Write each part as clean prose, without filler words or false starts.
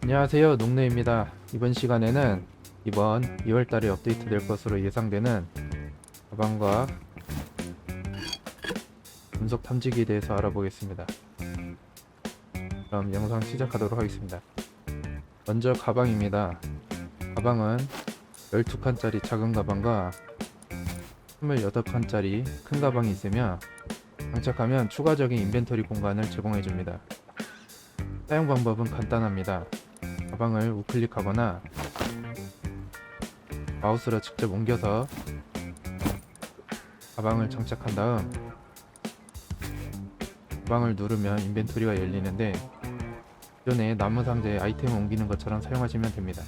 안녕하세요, 농내입니다. 이번 시간에는 이번 2월달에 업데이트될 것으로 예상되는 가방과 분석 탐지기에 대해서 알아보겠습니다. 그럼 영상 시작하도록 하겠습니다. 먼저 가방입니다. 가방은 12칸짜리 작은 가방과 28칸짜리 큰 가방이 있으며 장착하면 추가적인 인벤토리 공간을 제공해줍니다. 사용 방법은 간단합니다. 가방을 우클릭하거나 마우스로 직접 옮겨서 가방을 장착한 다음 가방을 누르면 인벤토리가 열리는데 기존의 나무 상자에 아이템을 옮기는 것처럼 사용하시면 됩니다.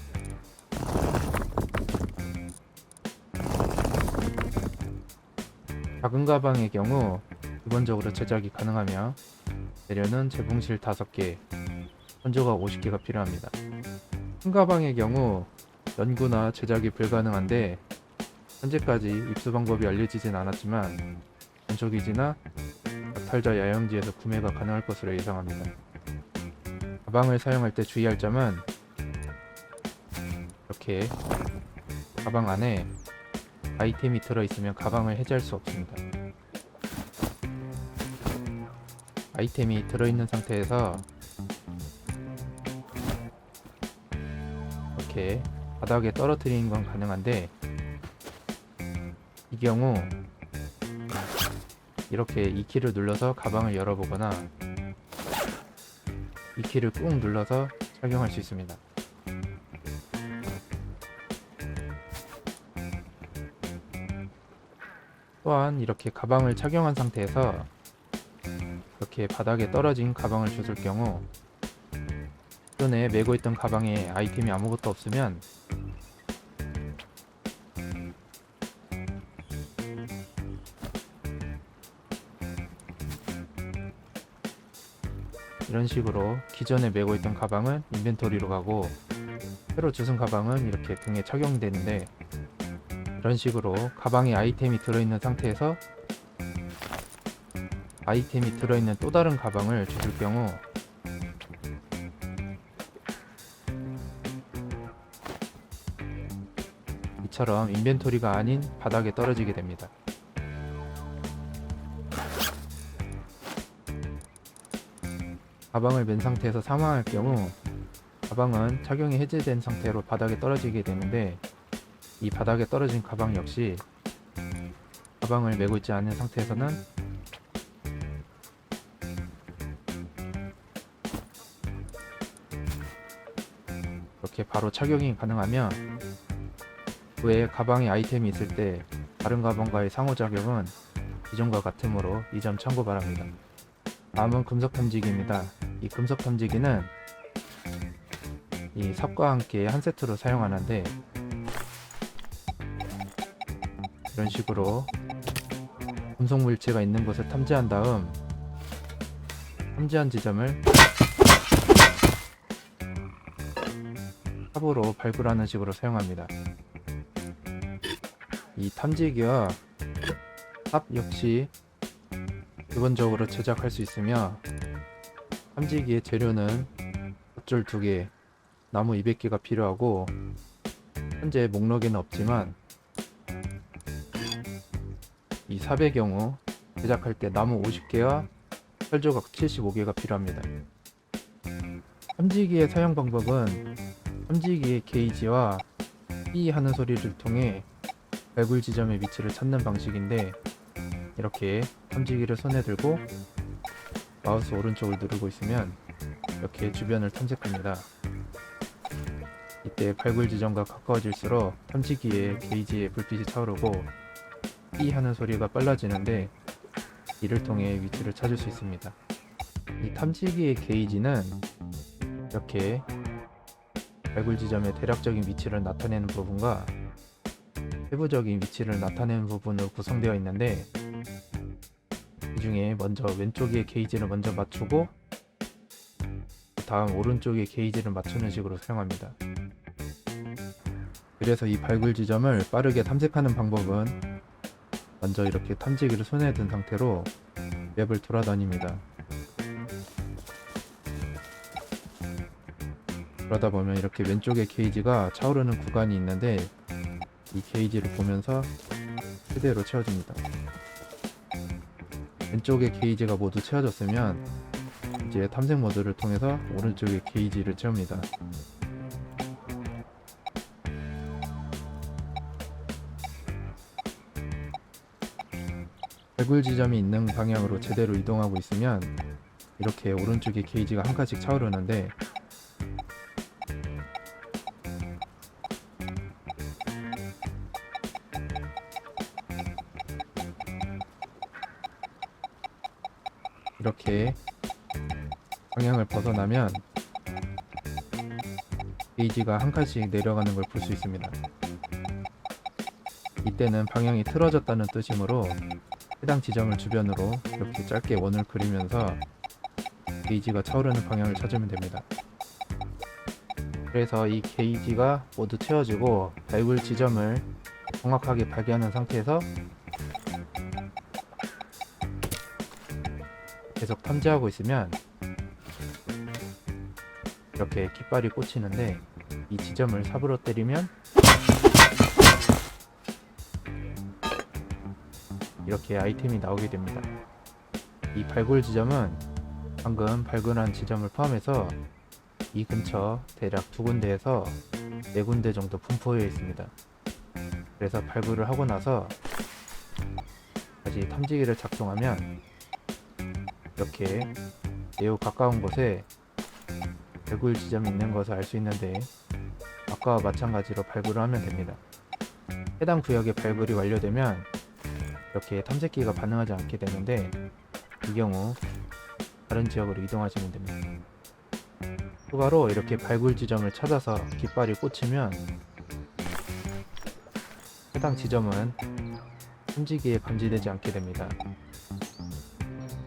작은 가방의 경우 기본적으로 제작이 가능하며 재료는 재봉실 5개, 건조가 50개가 필요합니다. 큰 가방의 경우 연구나 제작이 불가능한데 현재까지 입수 방법이 알려지진 않았지만 건초기지나 약탈자 야영지에서 구매가 가능할 것으로 예상합니다. 가방을 사용할 때 주의할 점은 이렇게 가방 안에 아이템이 들어있으면 가방을 해제할 수 없습니다. 아이템이 들어있는 상태에서 이렇게 바닥에 떨어뜨리는 건 가능한데 이 경우 이렇게 이 키를 눌러서 가방을 열어보거나 이 키를 꾹 눌러서 착용할 수 있습니다. 또한 이렇게 가방을 착용한 상태에서 이렇게 바닥에 떨어진 가방을 주술 경우 기존에 메고 있던 가방에 아이템이 아무것도 없으면 이런 식으로 기존에 메고 있던 가방은 인벤토리로 가고 새로 주순 가방은 이렇게 등에 착용되는데 이런 식으로 가방에 아이템이 들어있는 상태에서 아이템이 들어있는 또 다른 가방을 주술 경우 이처럼 인벤토리가 아닌 바닥에 떨어지게 됩니다. 가방을 맨 상태에서 사망할 경우 가방은 착용이 해제된 상태로 바닥에 떨어지게 되는데 이 바닥에 떨어진 가방 역시 가방을 메고 있지 않은 상태에서는 이렇게 바로 착용이 가능하며 후에 가방에 아이템이 있을 때 다른 가방과의 상호작용은 기존과 같으므로 이 점 참고 바랍니다. 다음은 금속 탐지기입니다. 이 금속 탐지기는 이 삽과 함께 한 세트로 사용하는데 이런 식으로 금속 물체가 있는 곳을 탐지한 다음 탐지한 지점을 삽으로 발굴하는 식으로 사용합니다. 이 탐지기와 삽 역시 기본적으로 제작할 수 있으며 탐지기의 재료는 밧줄 2개, 나무 200개가 필요하고 현재 목록에는 없지만 이 삽의 경우 제작할 때 나무 50개와 철조각 75개가 필요합니다. 탐지기의 사용 방법은 탐지기의 게이지와 삐 하는 소리를 통해 발굴 지점의 위치를 찾는 방식인데 이렇게 탐지기를 손에 들고 마우스 오른쪽을 누르고 있으면 이렇게 주변을 탐색합니다. 이때 발굴 지점과 가까워질수록 탐지기의 게이지에 불빛이 차오르고 삐 하는 소리가 빨라지는데 이를 통해 위치를 찾을 수 있습니다. 이 탐지기의 게이지는 이렇게 발굴 지점의 대략적인 위치를 나타내는 부분과 세부적인 위치를 나타내는 부분으로 구성되어 있는데 이 중에 먼저 왼쪽의 게이지를 먼저 맞추고 다음 오른쪽의 게이지를 맞추는 식으로 사용합니다. 그래서 이 발굴 지점을 빠르게 탐색하는 방법은 먼저 이렇게 탐지기를 손에 든 상태로 맵을 돌아다닙니다. 그러다 보면 이렇게 왼쪽에 게이지가 차오르는 구간이 있는데 이 게이지를 보면서 최대로 채워줍니다. 왼쪽에 게이지가 모두 채워졌으면 이제 탐색 모드를 통해서 오른쪽에 게이지를 채웁니다. 발굴 지점이 있는 방향으로 제대로 이동하고 있으면 이렇게 오른쪽에 게이지가 한 칸씩 차오르는데 이렇게 방향을 벗어나면 게이지가 한 칸씩 내려가는 걸 볼 수 있습니다. 이때는 방향이 틀어졌다는 뜻이므로 해당 지점을 주변으로 이렇게 짧게 원을 그리면서 게이지가 차오르는 방향을 찾으면 됩니다. 그래서 이 게이지가 모두 채워지고 발굴 지점을 정확하게 발견한 상태에서 계속 탐지하고 있으면 이렇게 깃발이 꽂히는데 이 지점을 삽으로 때리면 이렇게 아이템이 나오게 됩니다. 이 발굴 지점은 방금 발굴한 지점을 포함해서 이 근처 대략 2군데에서 4군데 정도 분포되어 있습니다. 그래서 발굴을 하고 나서 다시 탐지기를 작동하면 이렇게 매우 가까운 곳에 발굴 지점이 있는 것을 알 수 있는데 아까와 마찬가지로 발굴을 하면 됩니다. 해당 구역의 발굴이 완료되면 이렇게 탐색기가 반응하지 않게 되는데 이 경우 다른 지역으로 이동하시면 됩니다. 추가로 이렇게 발굴 지점을 찾아서 깃발이 꽂히면 해당 지점은 탐지기에 감지되지 않게 됩니다.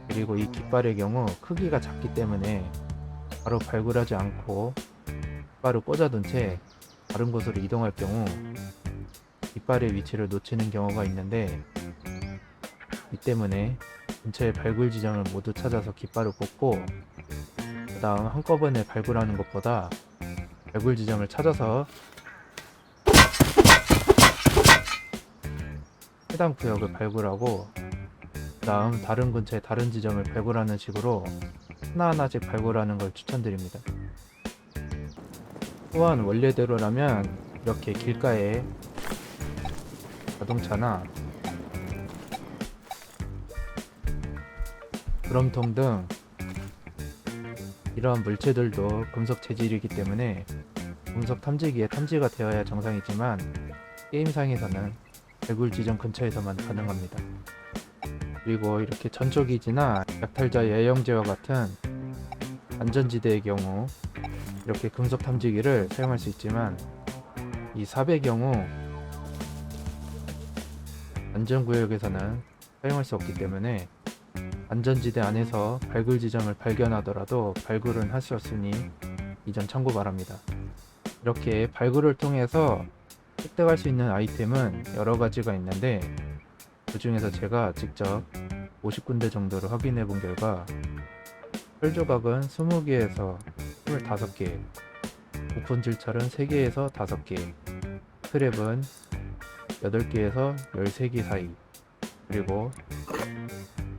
그리고 이 깃발의 경우 크기가 작기 때문에 바로 발굴하지 않고 깃발을 꽂아둔 채 다른 곳으로 이동할 경우 깃발의 위치를 놓치는 경우가 있는데 이 때문에 근처의 발굴 지점을 모두 찾아서 깃발을 꽂고 그 다음 한꺼번에 발굴하는 것보다 발굴 지점을 찾아서 해당 구역을 발굴하고 그 다음 다른 근처의 다른 지점을 발굴하는 식으로 하나하나씩 발굴하는 걸 추천드립니다. 또한 원래대로라면 이렇게 길가에 자동차나 드럼통 등 이러한 물체들도 금속 재질이기 때문에 금속 탐지기에 탐지가 되어야 정상이지만 게임상에서는 발굴 지점 근처에서만 가능합니다. 그리고 이렇게 전초기지나 약탈자 예영제와 같은 안전지대의 경우 이렇게 금속 탐지기를 사용할 수 있지만 이 삽의 경우 안전구역에서는 사용할 수 없기 때문에 안전지대 안에서 발굴 지점을 발견하더라도 발굴은 할 수 없으니 이 점 참고 바랍니다. 이렇게 발굴을 통해서 획득할 수 있는 아이템은 여러 가지가 있는데 그 중에서 제가 직접 50군데 정도를 확인해 본 결과 철조각은 20개에서 25개, 오픈질철은 3개에서 5개, 스크랩은 8개에서 13개 사이, 그리고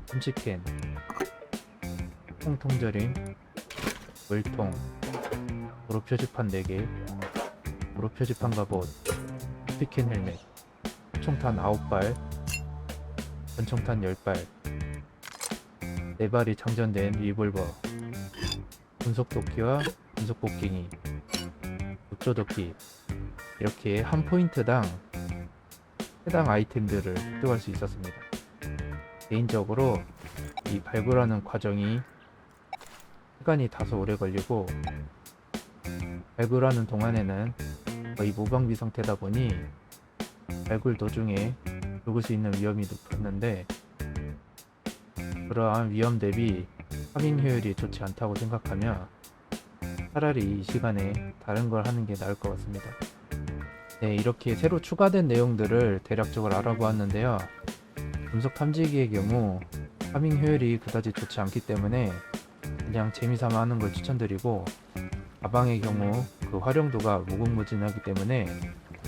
탐식캔, 통통절임, 물통, 도로 표지판 4개, 도로 표지판 갑옷, 스피켄 헬멧, 총탄 9발, 권총탄 10발, 4발이 장전된 리볼버, 분속도끼와 분속복갱이, 육조도끼, 이렇게 한 포인트당 해당 아이템들을 획득할 수 있었습니다. 개인적으로 이 발굴하는 과정이 시간이 다소 오래 걸리고 발굴하는 동안에는 거의 무방비 상태다 보니 발굴 도중에 죽을 수 있는 위험이 높았는데 그러한 위험 대비 파밍 효율이 좋지 않다고 생각하며 차라리 이 시간에 다른 걸 하는 게 나을 것 같습니다. 네, 이렇게 새로 추가된 내용들을 대략적으로 알아보았는데요. 금속 탐지기의 경우 파밍 효율이 그다지 좋지 않기 때문에 그냥 재미삼아 하는 걸 추천드리고 가방의 경우 그 활용도가 무궁무진하기 때문에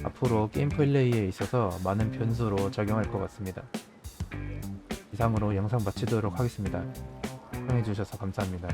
앞으로 게임 플레이에 있어서 많은 변수로 작용할 것 같습니다. 이상으로 영상 마치도록 하겠습니다. 시청해주셔서 감사합니다.